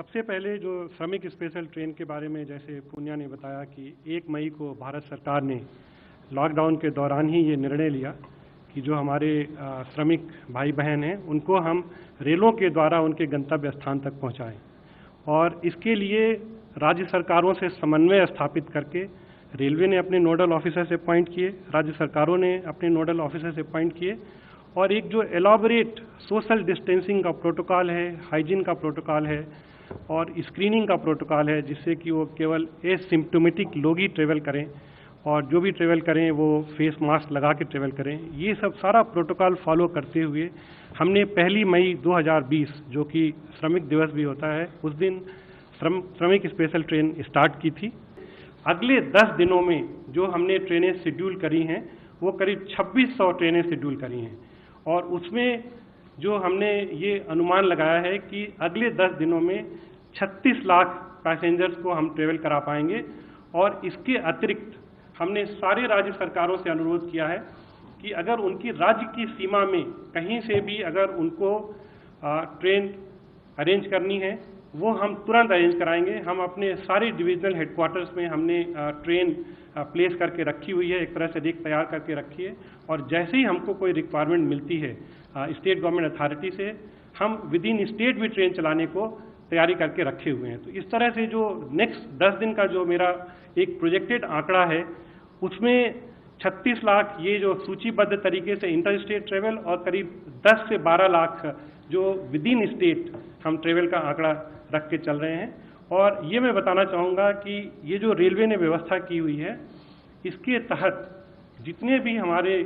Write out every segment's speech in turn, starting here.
सबसे पहले जो श्रमिक स्पेशल ट्रेन के बारे में जैसे पून्या ने बताया कि 1 मई को भारत सरकार ने लॉकडाउन के दौरान ही ये निर्णय लिया कि जो हमारे श्रमिक भाई बहन हैं उनको हम रेलों के द्वारा उनके गंतव्य स्थान तक पहुंचाएं। और इसके लिए राज्य सरकारों से समन्वय स्थापित करके रेलवे ने अपने नोडल ऑफिसर से अपॉइंट किए, राज्य सरकारों ने अपने नोडल ऑफिसर से अपॉइंट किए और एक जो एलॉबरेट सोशल डिस्टेंसिंग का प्रोटोकॉल है, हाइजीन का प्रोटोकॉल है और स्क्रीनिंग का प्रोटोकॉल है, जिससे कि वो केवल एसिम्प्टोमेटिक लोग ही ट्रेवल करें और जो भी ट्रेवल करें वो फेस मास्क लगा के ट्रेवल करें। ये सब सारा प्रोटोकॉल फॉलो करते हुए हमने 1 मई 2020 जो कि श्रमिक दिवस भी होता है, उस दिन श्रमिक स्पेशल ट्रेन स्टार्ट की थी। अगले 10 दिनों में जो हमने ट्रेनें शेड्यूल करी हैं वो करीब 2600 ट्रेनें शेड्यूल करी हैं और उसमें जो हमने ये अनुमान लगाया है कि अगले 10 दिनों में 36 लाख पैसेंजर्स को हम ट्रेवल करा पाएंगे। और इसके अतिरिक्त हमने सारे राज्य सरकारों से अनुरोध किया है कि अगर उनकी राज्य की सीमा में कहीं से भी अगर उनको ट्रेन अरेंज करनी है वो हम तुरंत अरेंज कराएंगे। हम अपने सारे डिविजनल हेडक्वार्टर्स में हमने ट्रेन प्लेस करके रखी हुई है, एक तरह से रेक तैयार करके रखी है और जैसे ही हमको कोई रिक्वायरमेंट मिलती है स्टेट गवर्नमेंट अथॉरिटी से, हम विद इन स्टेट भी ट्रेन चलाने को तैयारी करके रखे हुए हैं। तो इस तरह से जो नेक्स्ट 10 दिन का जो मेरा एक प्रोजेक्टेड आंकड़ा है उसमें 36 लाख ये जो सूचीबद्ध तरीके से इंटर स्टेट ट्रेवल और करीब 10 से 12 लाख जो विद इन स्टेट हम ट्रेवल का आंकड़ा रख के चल रहे हैं। और ये मैं बताना चाहूँगा कि ये जो रेलवे ने व्यवस्था की हुई है इसके तहत जितने भी हमारे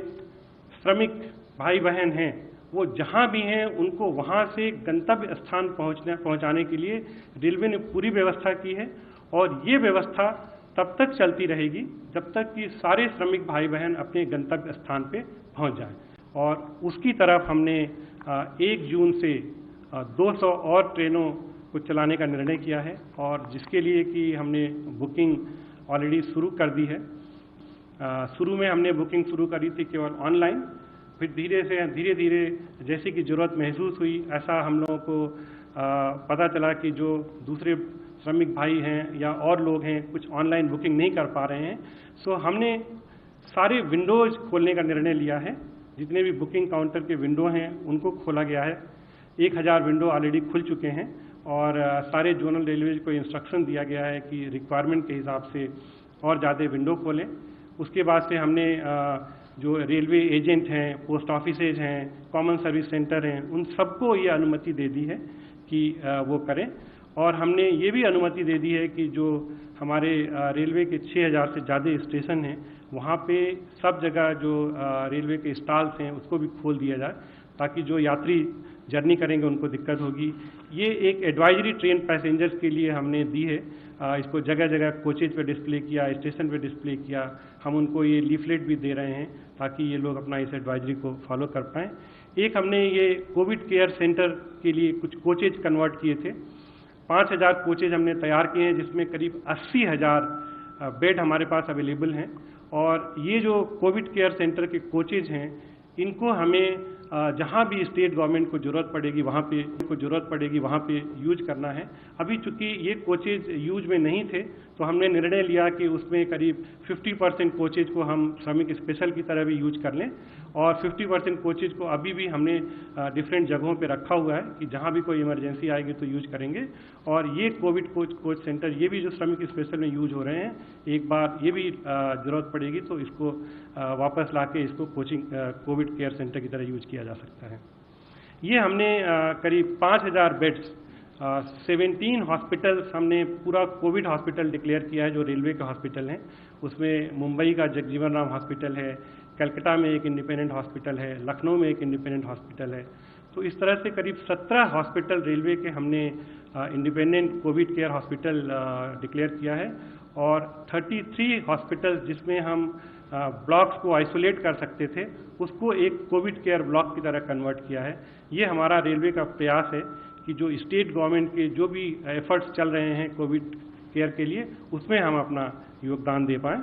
श्रमिक भाई बहन हैं वो जहाँ भी हैं उनको वहाँ से गंतव्य स्थान पहुँचाने के लिए रेलवे ने पूरी व्यवस्था की है और ये व्यवस्था तब तक चलती रहेगी जब तक कि सारे श्रमिक भाई बहन अपने गंतव्य स्थान पे पहुँच जाएं। और उसकी तरफ हमने 1 जून से 200 और ट्रेनों को चलाने का निर्णय किया है और जिसके लिए कि हमने बुकिंग ऑलरेडी शुरू कर दी है। शुरू में हमने बुकिंग शुरू करी थी केवल ऑनलाइन, फिर धीरे धीरे जैसे कि ज़रूरत महसूस हुई ऐसा हम लोगों को पता चला कि जो दूसरे श्रमिक भाई हैं या और लोग हैं कुछ ऑनलाइन बुकिंग नहीं कर पा रहे हैं, सो हमने सारे विंडोज़ खोलने का निर्णय लिया है। जितने भी बुकिंग काउंटर के विंडो हैं उनको खोला गया है। 1000 विंडो ऑलरेडी खुल चुके हैं और सारे जोनल रेलवेज को इंस्ट्रक्शन दिया गया है कि रिक्वायरमेंट के हिसाब से और ज़्यादा विंडो खोलें। उसके बाद से हमने जो रेलवे एजेंट हैं, पोस्ट ऑफिसेज हैं, कॉमन सर्विस सेंटर हैं, उन सबको ये अनुमति दे दी है कि वो करें। और हमने ये भी अनुमति दे दी है कि जो हमारे रेलवे के 6000 से ज़्यादा स्टेशन हैं वहाँ पे सब जगह जो रेलवे के स्टॉल्स हैं उसको भी खोल दिया जाए ताकि जो यात्री जर्नी करेंगे उनको दिक्कत होगी। ये एक एडवाइजरी ट्रेन पैसेंजर्स के लिए हमने दी है। इसको जगह जगह कोचेज पे डिस्प्ले किया, स्टेशन पे डिस्प्ले किया। हम उनको ये लीफलेट भी दे रहे हैं ताकि ये लोग अपना इस एडवाइजरी को फॉलो कर पाएँ। एक हमने ये कोविड केयर सेंटर के लिए कुछ कोचेज कन्वर्ट किए थे। 5000 कोचेज हमने तैयार किए हैं जिसमें करीब 80,000 बेड हमारे पास अवेलेबल हैं। और ये जो कोविड केयर सेंटर के कोचेज हैं इनको हमें जहाँ भी स्टेट गवर्नमेंट को ज़रूरत पड़ेगी वहाँ पे यूज करना है। अभी चूंकि ये कोचेज यूज में नहीं थे तो हमने निर्णय लिया कि उसमें करीब 50% कोचेज को हम श्रमिक स्पेशल की तरह भी यूज कर लें और 50% कोचेज को अभी भी हमने डिफरेंट जगहों पे रखा हुआ है कि जहाँ भी कोई इमरजेंसी आएगी तो यूज करेंगे। और ये कोविड कोच सेंटर ये भी जो श्रमिक स्पेशल में यूज हो रहे हैं, एक बार ये भी ज़रूरत पड़ेगी तो इसको वापस ला के इसको कोविड केयर सेंटर की तरह यूज किया जा सकता है। ये हमने करीब 5000 बेड्स 17 हॉस्पिटल्स हमने पूरा कोविड हॉस्पिटल डिक्लेयर किया है जो रेलवे के हॉस्पिटल हैं। उसमें मुंबई का जगजीवन राम हॉस्पिटल है, कलकत्ता में एक इंडिपेंडेंट हॉस्पिटल है, लखनऊ में एक इंडिपेंडेंट हॉस्पिटल है। तो इस तरह से करीब 17 हॉस्पिटल रेलवे के हमने independent Covid care hospital declare किया है और 33 हॉस्पिटल जिसमें हम ब्लॉक्स को आइसोलेट कर सकते थे उसको एक कोविड केयर ब्लॉक की तरह कन्वर्ट किया है। ये हमारा रेलवे का प्रयास है कि जो स्टेट गवर्नमेंट के जो भी एफर्ट्स चल रहे हैं कोविड केयर के लिए उसमें हम अपना योगदान दे पाएँ।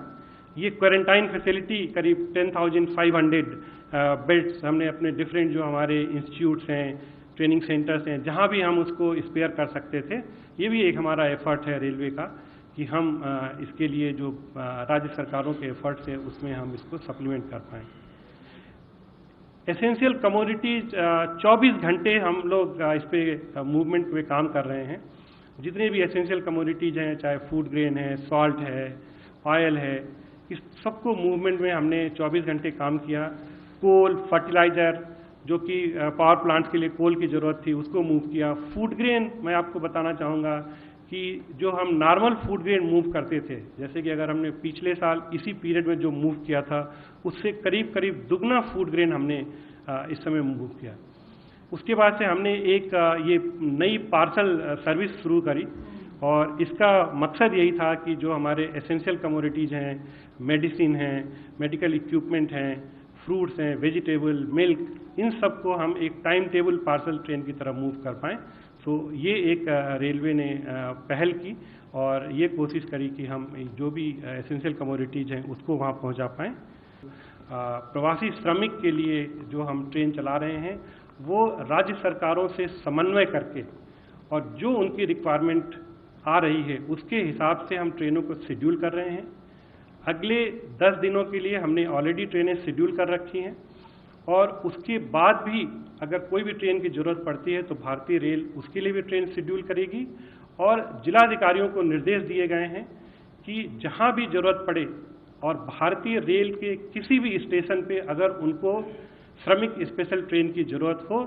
ये क्वारंटाइन फैसिलिटी करीब 10,500 बेड्स हमने अपने डिफरेंट जो हमारे इंस्टीट्यूट्स हैं, ट्रेनिंग सेंटर्स हैं, जहाँ भी हम उसको स्पेयर कर सकते थे। ये भी एक हमारा एफर्ट है रेलवे का कि हम इसके लिए जो राज्य सरकारों के एफर्ट्स है उसमें हम इसको सप्लीमेंट कर पाएँ। एसेंशियल कमोडिटीज 24 घंटे हम लोग इस पे मूवमेंट पे काम कर रहे हैं। जितने भी एसेंशियल कमोडिटीज हैं, चाहे फूड ग्रेन है, सॉल्ट है, ऑयल है, इस सबको मूवमेंट में हमने 24 घंटे काम किया। कोल, फर्टिलाइजर, जो कि पावर प्लांट्स के लिए कोल की ज़रूरत थी, उसको मूव किया। फूड ग्रेन मैं आपको बताना चाहूँगा कि जो हम नॉर्मल फूड ग्रेन मूव करते थे, जैसे कि अगर हमने पिछले साल इसी पीरियड में जो मूव किया था, उससे करीब करीब दुगना फूड ग्रेन हमने इस समय मूव किया। उसके बाद से हमने एक ये नई पार्सल सर्विस शुरू करी और इसका मकसद यही था कि जो हमारे एसेंशियल कमोडिटीज़ हैं, मेडिसिन हैं, मेडिकल इक्विपमेंट हैं, फ्रूट्स हैं, वेजिटेबल, मिल्क, इन सब को हम एक टाइम टेबल पार्सल ट्रेन की तरह मूव कर पाएँ। तो ये एक रेलवे ने पहल की और ये कोशिश करी कि हम जो भी एसेंशियल कमोडिटीज़ हैं उसको वहाँ पहुँचा पाएँ। प्रवासी श्रमिक के लिए जो हम ट्रेन चला रहे हैं वो राज्य सरकारों से समन्वय करके और जो उनकी रिक्वायरमेंट आ रही है उसके हिसाब से हम ट्रेनों को शेड्यूल कर रहे हैं। अगले 10 दिनों के लिए हमने ऑलरेडी ट्रेनें शेड्यूल कर रखी हैं और उसके बाद भी अगर कोई भी ट्रेन की ज़रूरत पड़ती है तो भारतीय रेल उसके लिए भी ट्रेन शेड्यूल करेगी। और जिलाधिकारियों को निर्देश दिए गए हैं कि जहां भी ज़रूरत पड़े और भारतीय रेल के किसी भी स्टेशन पे अगर उनको श्रमिक स्पेशल ट्रेन की ज़रूरत हो